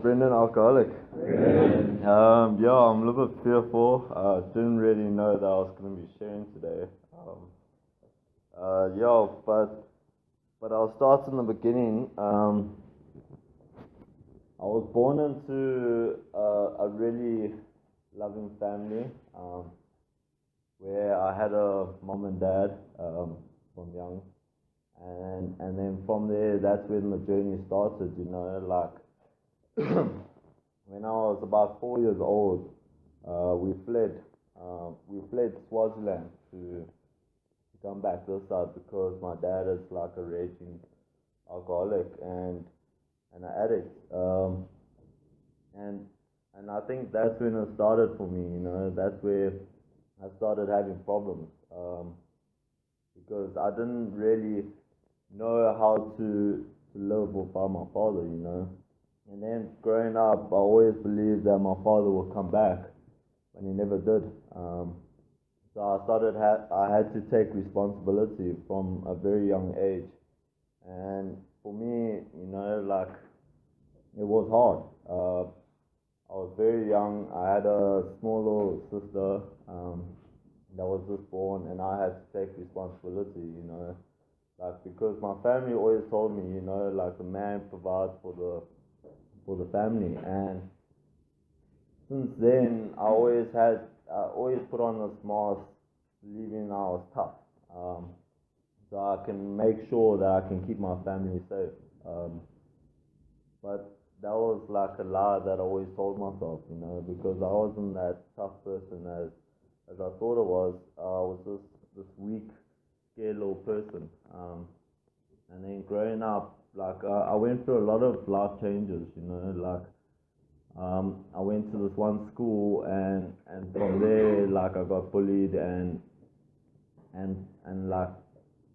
Brenden, alcoholic. Brenden. I'm a little bit fearful. Didn't really know that I was going to be sharing today. But I'll start in the beginning. I was born into a really loving family, where I had a mom and dad from young. And then from there, that's when the journey started, when I was about 4 years old, we fled Swaziland to come back this side because my dad is like a raging alcoholic and an addict. And I think that's when it started for me, that's where I started having problems, because I didn't really know how to live without my father, And then growing up, I always believed that my father would come back, but he never did. So I had to take responsibility from a very young age. And for me, it was hard. I was very young. I had a small little sister that was just born, and I had to take responsibility, because my family always told me, the man provides for the family. And since then, I always put on this mask, believing I was tough, so I can make sure that I can keep my family safe. But that was like a lie that I always told myself, because I wasn't that tough person as I thought I was. I was just this weak, scared little person. And then growing up, I went through a lot of life changes, I went to this one school, and from there, I got bullied, and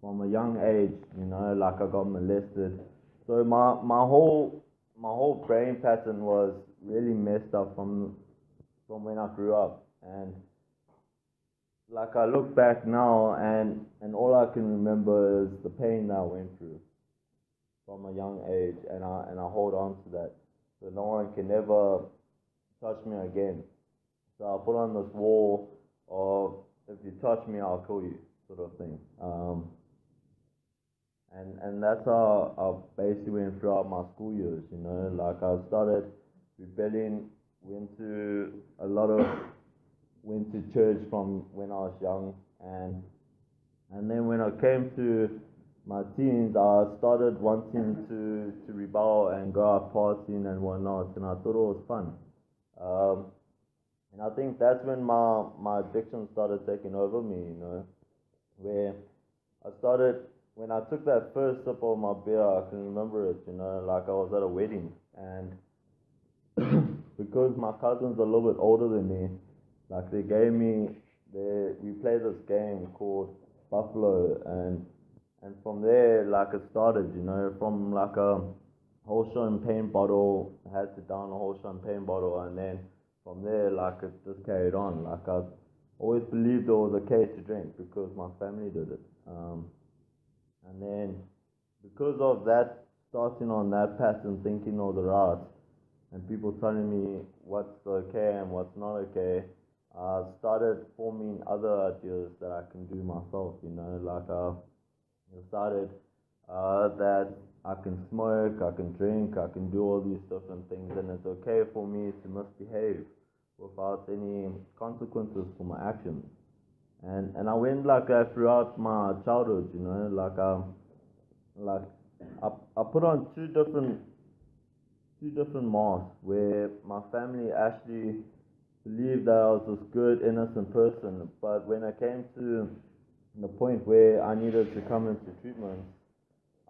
from a young age, I got molested. So my whole brain pattern was really messed up from when I grew up. And I look back now, and all I can remember is the pain that I went through from a young age, and I hold on to that, so no one can ever touch me again. So I put on this wall of, if you touch me, I'll kill you, sort of thing. And that's how I basically went throughout my school years, I started rebelling, went to church from when I was young, and then when I came to my teens, I started wanting to rebel and go out partying and whatnot, and I thought it was fun. And I think that's when my addiction started taking over me, where when I took that first sip of my beer, I can remember it, I was at a wedding, and because my cousin's a little bit older than me, we played this game called Buffalo, and from there, it started, from a whole champagne bottle. I had to down a whole champagne bottle, and then from there, it just carried on. I always believed it was okay to drink because my family did it. And then, because of that, starting on that pattern, thinking all the right, and people telling me what's okay and what's not okay, I started forming other ideas that I can do myself, I decided that I can smoke, I can drink, I can do all these different things, and it's okay for me to misbehave without any consequences for my actions. And I went like that throughout my childhood, I put on two different masks, where my family actually believed that I was this good, innocent person, but when I came to the point where I needed to come into treatment,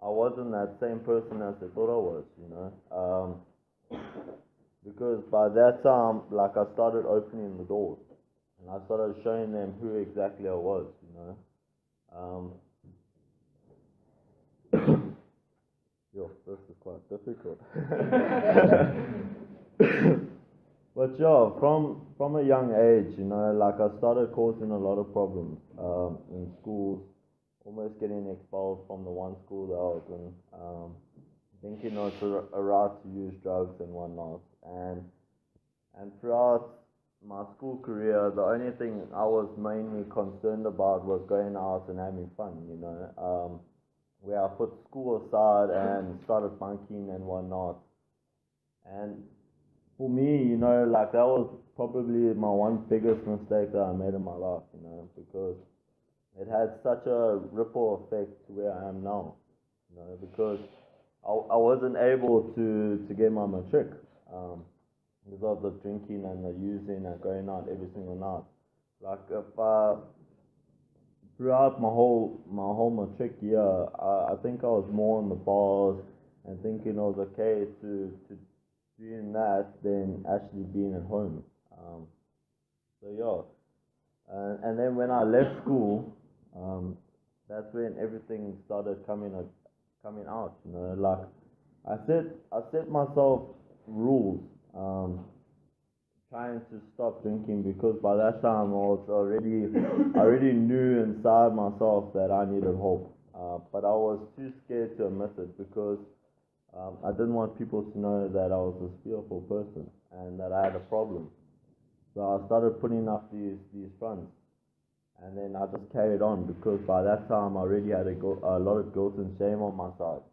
I wasn't that same person as they thought I was, because by that time, I started opening the doors, and I started showing them who exactly I was, this is quite difficult. But yeah, from a young age, I started causing a lot of problems in schools, almost getting expelled from the one school that I was in, thinking it was a right to use drugs and whatnot. and throughout my school career, the only thing I was mainly concerned about was going out and having fun, where I put school aside and started bunking and whatnot. And for me, like that was probably my one biggest mistake that I made in my life, because it had such a ripple effect to where I am now, because I wasn't able to get my matric because of the drinking and the using and going out every single night. Like if throughout my whole matric year, I think I was more in the bars and thinking it was okay to doing that than actually being at home. So yeah, and then when I left school, that's when everything started coming out. Like I set myself rules, trying to stop drinking because by that time I already knew inside myself that I needed hope. But I was too scared to admit it because I didn't want people to know that I was a fearful person and that I had a problem. So I started putting up these fronts, and then I just carried on because by that time I already had a lot of guilt and shame on my side.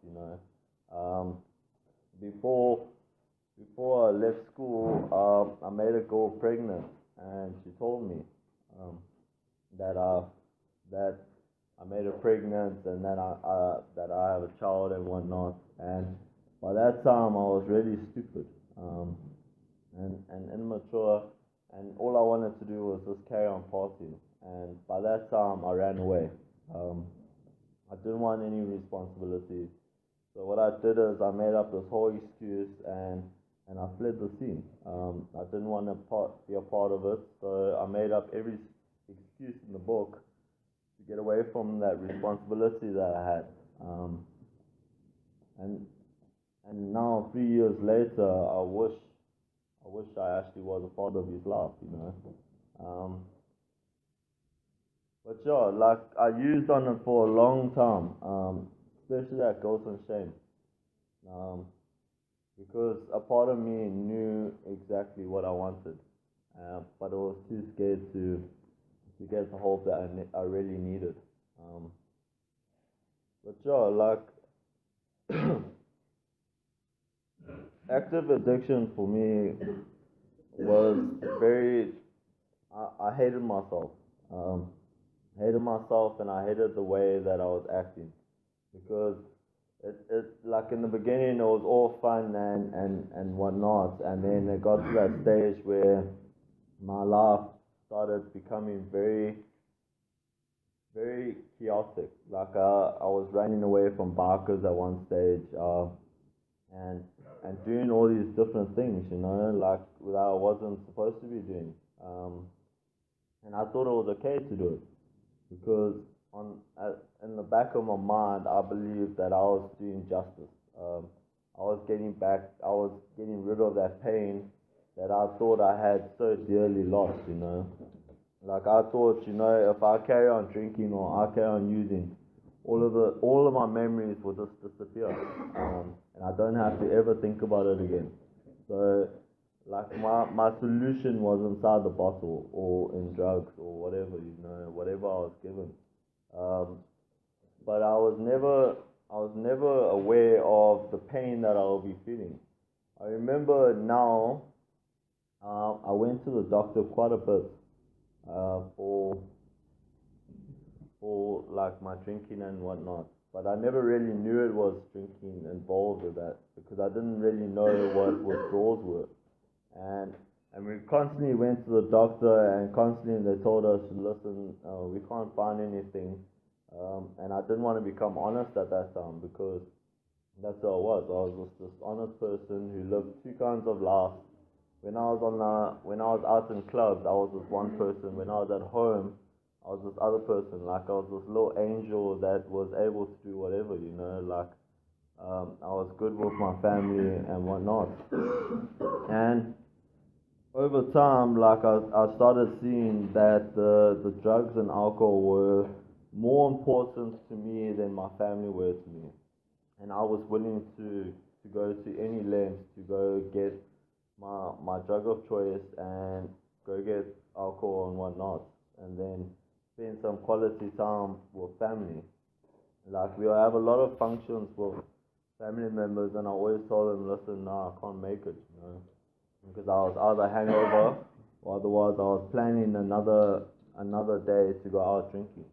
Before I left school, I made a girl pregnant, and she told me that I made her pregnant, and that I have a child and whatnot. And by that time, I was really stupid and immature, and all I wanted to do was just carry on partying. And by that time, I ran away. I didn't want any responsibility. So what I did is I made up this whole excuse and I fled the scene. I didn't want to be a part of it, so I made up every excuse in the book to get away from that responsibility that I had. And now 3 years later, I wish I actually was a part of his life, But yeah, like I used on it for a long time, especially that guilt and shame. Because a part of me knew exactly what I wanted, but I was too scared to get the hope that I really needed. But yeah, like active addiction for me was very. I hated myself. Hated myself, and I hated the way that I was acting because it like in the beginning it was all fun and whatnot, and then it got to that stage where my life started becoming very very chaotic. Like I was running away from bikers at one stage, and doing all these different things, like that I wasn't supposed to be doing. And I thought it was okay to do it because in the back of my mind, I believed that I was doing justice. I was getting rid of that pain that I thought I had so dearly lost, Like I thought, if I carry on drinking or I carry on using, all of my memories will just disappear, and I don't have to ever think about it again. So, like my solution was inside the bottle or in drugs or whatever, whatever I was given. But I was never aware of the pain that I will be feeling. I remember now, I went to the doctor quite a bit for like my drinking and whatnot. But I never really knew it was drinking involved with that because I didn't really know what withdrawals were. And we constantly went to the doctor, and constantly they told us, listen, we can't find anything. And I didn't want to become honest at that time because that's how I was. I was just this honest person who lived two kinds of life. When I was out in clubs, I was this one person. When I was at home, I was this other person. Like I was this little angel that was able to do whatever, Like I was good with my family and whatnot. And over time, like I started seeing that the drugs and alcohol were more important to me than my family were to me. And I was willing to go to any lengths to go get my drug of choice and go get alcohol and whatnot, and then spend some quality time with family. Like we have a lot of functions with family members, and I always tell them, listen, no, I can't make it, because I was either hangover or otherwise I was planning another day to go out drinking.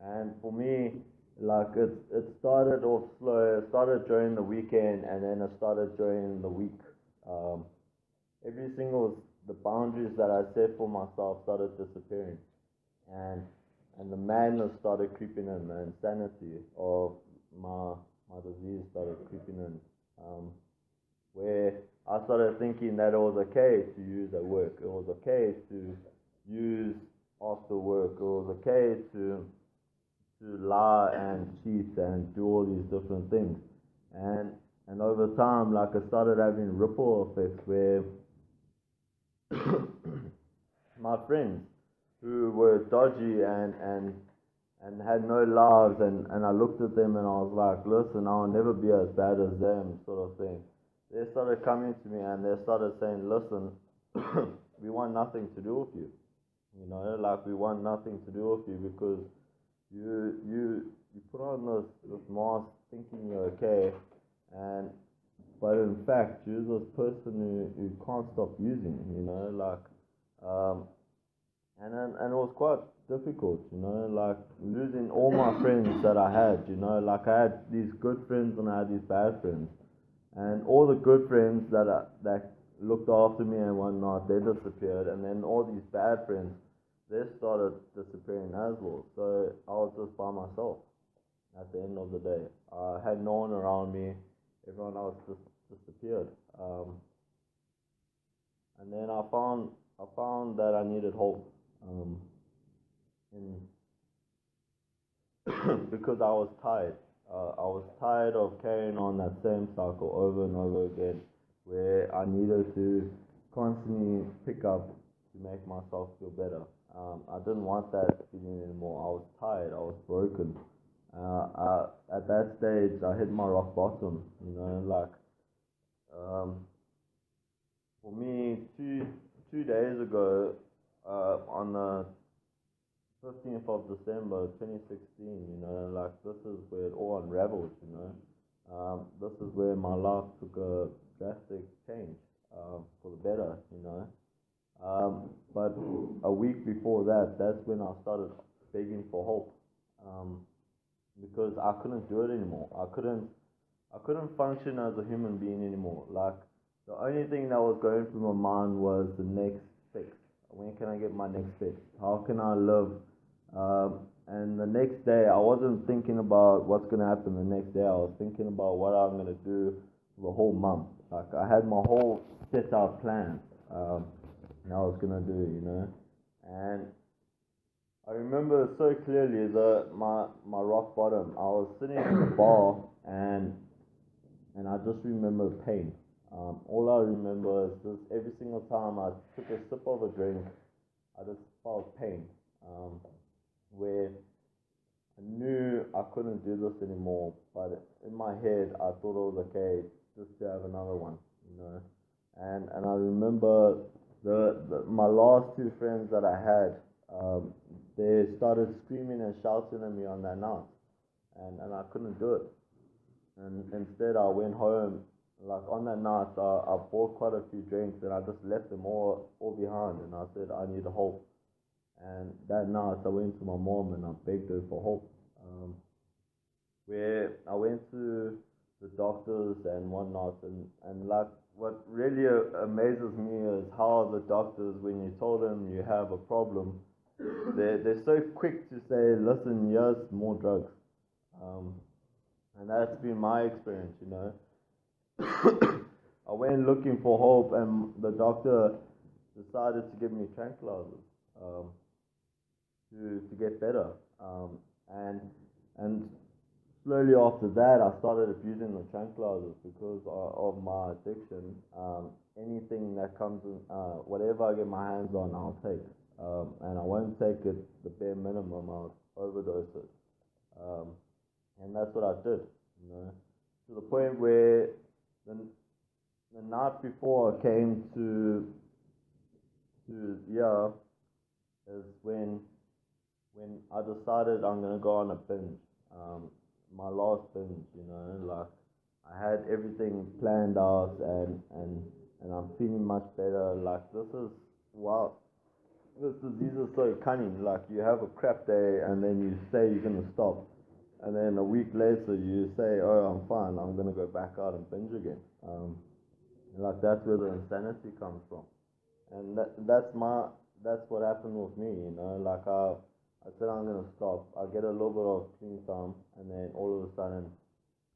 And for me, like it started off slow. It started during the weekend, and then it started during the week. Um, every single the boundaries that I set for myself started disappearing, and the madness started creeping in. The insanity of my disease started creeping in, where I started thinking that it was okay to use at work. It was okay to use after work. It was okay to lie and cheat and do all these different things. And over time, like I started having ripple effects where my friends who were dodgy and had no lives, and I looked at them and I was like, listen, I'll never be as bad as them, sort of thing. They started coming to me and they started saying, listen, we want nothing to do with you. Like we want nothing to do with you because you put on this mask thinking you're okay, but in fact you're this person who can't stop using, and it was quite difficult, like losing all my friends that I had, like I had these good friends and I had these bad friends, and all the good friends that looked after me and whatnot, they disappeared, and then all these bad friends, they started disappearing as well. So I was just by myself at the end of the day. I had no one around me. Everyone else just disappeared. And then I found that I needed hope. In because I was tired. I was tired of carrying on that same cycle over and over again, where I needed to constantly pick up to make myself feel better. I didn't want that feeling anymore. I was tired. I was broken. At that stage, I hit my rock bottom. For me, two days ago, on the 15th of December 2016, this is where it all unraveled. This is where my life took a drastic change for the better. But a week before that, that's when I started begging for hope, because I couldn't do it anymore. I couldn't function as a human being anymore. Like the only thing that was going through my mind was the next fix. When can I get my next fix? How can I live? And the next day, I wasn't thinking about what's going to happen the next day. I was thinking about what I'm going to do for the whole month. Like I had my whole set out plan. And I was gonna do, and I remember so clearly my rock bottom. I was sitting in the bar and I just remember pain. All I remember is just every single time I took a sip of a drink, I just felt pain, where I knew I couldn't do this anymore, but in my head I thought it was okay just to have another one, and I remember my last two friends that I had, they started screaming and shouting at me on that night, and I couldn't do it. And instead, I went home. Like on that night, I bought quite a few drinks, and I just left them all behind. And I said, I need hope. And that night, I went to my mom and I begged her for hope. Where I went to the doctors and whatnot, and like, what really amazes me is how the doctors, when you told them you have a problem, they're so quick to say, listen, here's more drugs. And that's been my experience, I went looking for hope, and the doctor decided to give me tranquilizers to get better. And slowly after that, I started abusing the tranquilizers because of my addiction. Anything that comes in, whatever I get my hands on, I'll take. And I won't take it the bare minimum. I'll overdose it. And that's what I did, to the point where the the night before I came to yeah is when I decided I'm gonna go on a binge. My last binge, like I had everything planned out and I'm feeling much better. Like this is wow. This disease is so cunning. Like you have a crap day and then you say you're gonna stop, and then a week later you say, "Oh, I'm fine. I'm gonna go back out and binge again." And like that's where the insanity comes from, and that's what happened with me. Like I said I'm gonna stop. I get a little bit of clean time, and then all of a sudden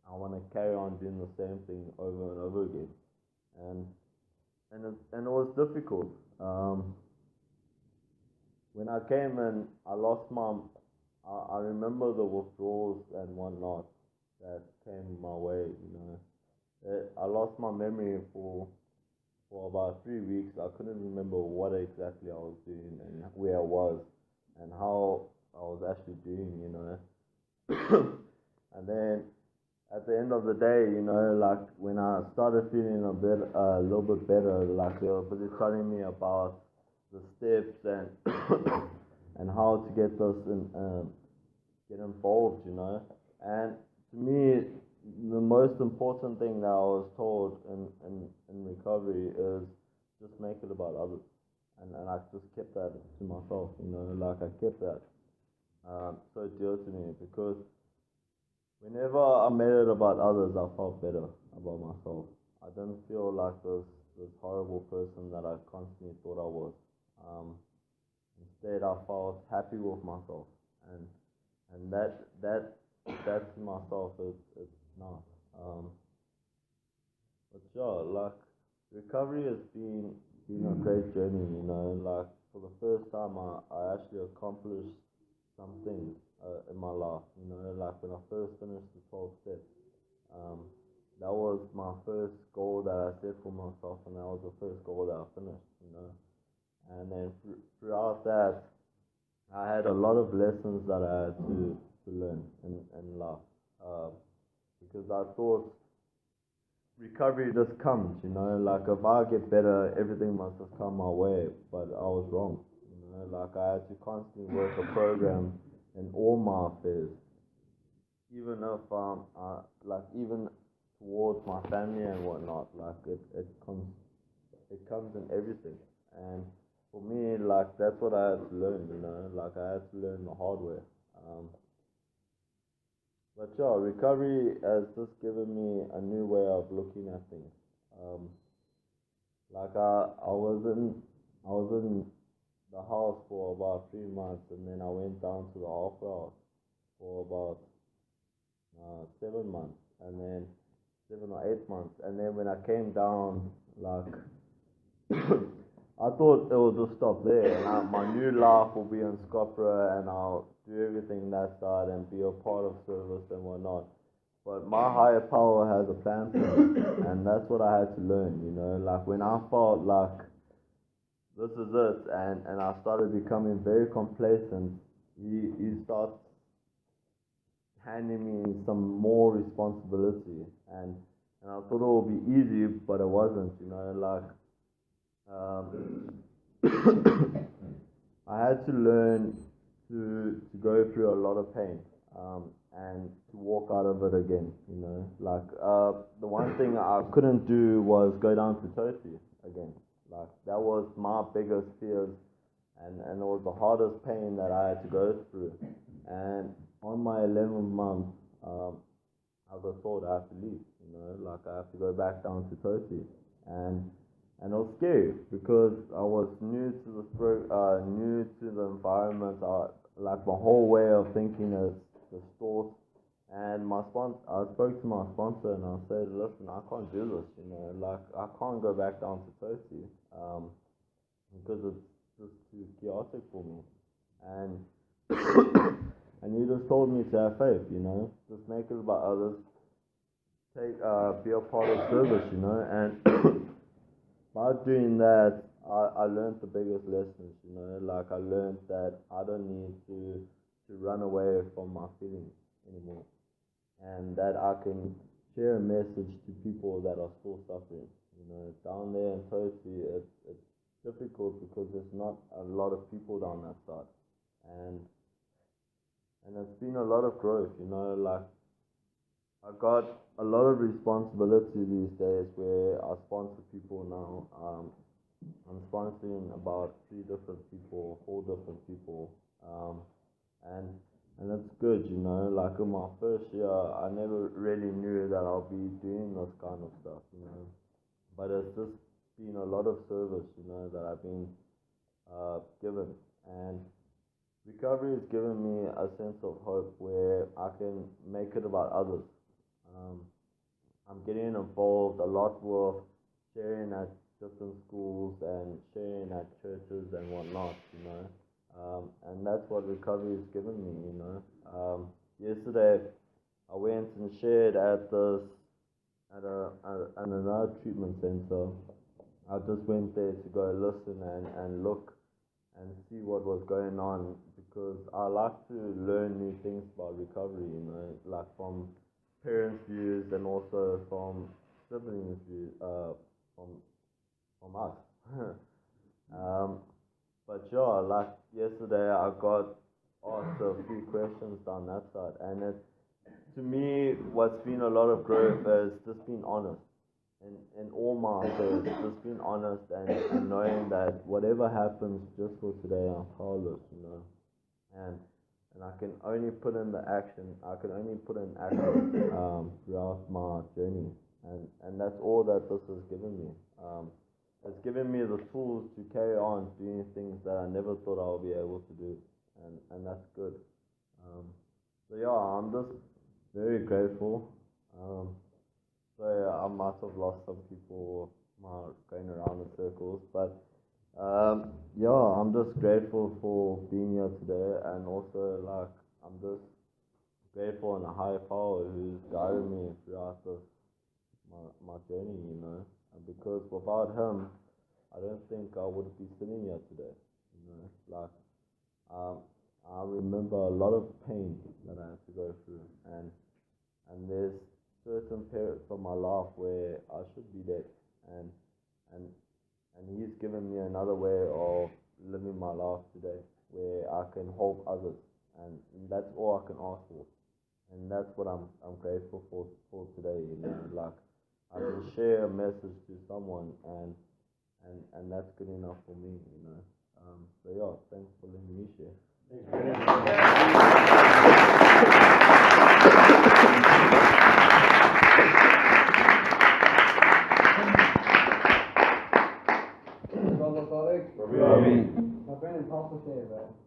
I want to carry on doing the same thing over and over again, and and it was difficult. When I came and I lost I remember the withdrawals and whatnot that came my way. I lost my memory for about 3 weeks. I couldn't remember what exactly I was doing and where I was and how I was actually doing. And then at the end of the day, like when I started feeling a little bit better, like they were busy telling me about the steps and and how to get this and get involved. And to me, the most important thing that I was told in recovery is just make it about others. And I just kept that to myself, like I kept that so dear to me because whenever I made it about others, I felt better about myself. I didn't feel like this horrible person that I constantly thought I was. Um, Instead, I felt happy with myself, and that to myself is not. But yeah, like recovery has been a great journey. Like for the first time, I actually accomplished something in my life. Like when I first finished the 12 steps, um, that was my first goal that I set for myself, and that was the first goal that I finished. And then throughout that, I had a lot of lessons that I had to learn in life. Uh, because I thought recovery just comes. Like if I get better, everything must just come my way. But I was wrong. Like I had to constantly work a program in all my affairs. Even if, like even towards my family and whatnot, like it comes in everything. And for me, like that's what I had to learn. Like I had to learn the hard way. Um, but yeah, recovery has just given me a new way of looking at things. Um, like I was in the house for about 3 months, and then I went down to the halfway house for about 7 months, and then 7 or 8 months, and then when I came down, like I thought it would just stop there, and my new life will be in Scotland, and I'll do everything that side and be a part of service and whatnot. But my higher power has a plan for me, and that's what I had to learn. Like when I felt like this is it, and I started becoming very complacent, he starts handing me some more responsibility, and I thought it would be easy, but it wasn't. Like um, I had to learn to go through a lot of pain, and to walk out of it again. Like the one thing I couldn't do was go down to Tosi again. Like that was my biggest fears, and it was the hardest pain that I had to go through. And on my 11th month, I was told I have to leave. Like I have to go back down to Tosi, and and it was scary because I was new to new to the environment. Like my whole way of thinking is distorted. And I spoke to my sponsor and I said, listen, I can't do this. Like I can't go back down to Tosi, because it's just too chaotic for me. And and you just told me to have faith. Just make it about others. Be a part of service. And by doing that, I learned the biggest lessons. Like I learned that I don't need to run away from my feelings anymore, and that I can share a message to people that are still suffering. You know, down there in Tosi, it's difficult because there's not a lot of people down that side, and it's been a lot of growth. You know, like I got a lot of responsibility these days where I sponsor people now. I'm sponsoring about 3 different people, 4 different people, and it's good, you know. Like in my first year, I never really knew that I'll be doing this kind of stuff, you know. But it's just been a lot of service, you know, that I've been given, and recovery has given me a sense of hope where I can make it about others. I'm getting involved a lot with sharing at different schools and sharing at churches and whatnot, you know. And that's what recovery has given me, you know. Yesterday, I went and shared at another treatment center. I just went there to go listen and look and see what was going on, because I like to learn new things about recovery, you know, like from parents' views and also from siblings' views, from us. But yeah, like yesterday I got asked a few questions down that side, and to me, what's been a lot of growth is just being honest. In all my affairs, just being honest and knowing that whatever happens just for today, I'm powerless, you know. And I can only put in the action, I can only put in action throughout my journey. And that's all that this has given me. It's given me the tools to carry on doing things that I never thought I would be able to do. And that's good. So yeah, I'm just very grateful. So yeah, I might have lost some people going around in circles, but yeah, I'm just grateful for being here today, and also like I'm just grateful in a higher power who's guided me throughout this my journey, you know. And because without him, I don't think I would be sitting here today, you know. Like I remember a lot of pain that I had to go through, and there's certain periods of my life where I should be dead, and he's given me another way of living my life today where I can help others, and that's all I can ask for, and that's what I'm grateful for today, you know. Like I can share a message to someone, and that's good enough for me, you know. So yeah, thanks for letting me share. Brenden, tack för det.